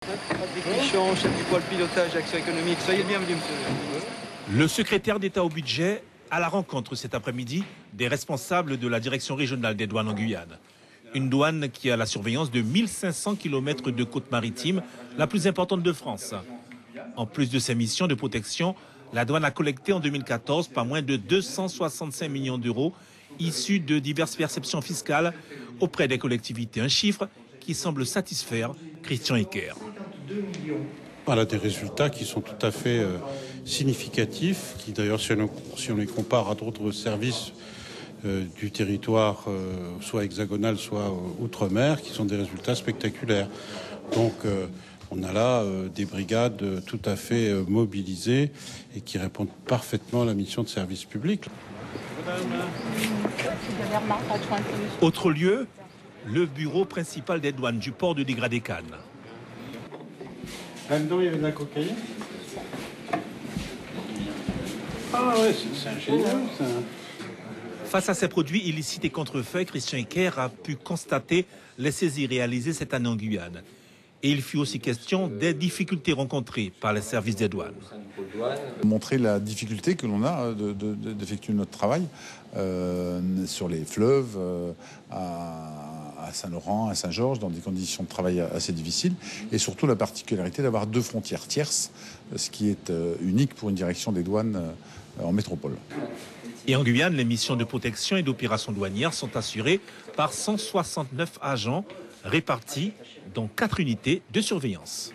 Patrick Michon, chef du pôle pilotage Action économique. Soyez le bienvenu, monsieur. Le secrétaire d'État au budget à la rencontre cet après-midi des responsables de la direction régionale des douanes en Guyane. Une douane qui a la surveillance de 1500 km de côte maritime, la plus importante de France. En plus de ses missions de protection, la douane a collecté en 2014 pas moins de 265 millions d'euros issus de diverses perceptions fiscales auprès des collectivités. Un chiffre qui semble satisfaire Christian Ecker. Elle a des résultats qui sont tout à fait significatifs, qui d'ailleurs, si on les compare à d'autres services du territoire, soit hexagonal, soit outre-mer, qui sont des résultats spectaculaires. Donc, on a là des brigades tout à fait mobilisées et qui répondent parfaitement à la mission de service public. Autre lieu, le bureau principal des douanes du port de Dégradé-Cannes. Là-dedans, il y avait de la cocaïne. Ah ouais, c'est ingénieux, ça. Face à ces produits illicites et contrefaits, Christian Ecker a pu constater les saisies réalisées cette année en Guyane. Et il fut aussi question des difficultés rencontrées par les services des douanes. Montrer la difficulté que l'on a d'effectuer notre travail sur les fleuves, à Saint-Laurent, à Saint-Georges, dans des conditions de travail assez difficiles, et surtout la particularité d'avoir 2 frontières tierces, ce qui est unique pour une direction des douanes en métropole. Et en Guyane, les missions de protection et d'opération douanière sont assurées par 169 agents répartis dans 4 unités de surveillance.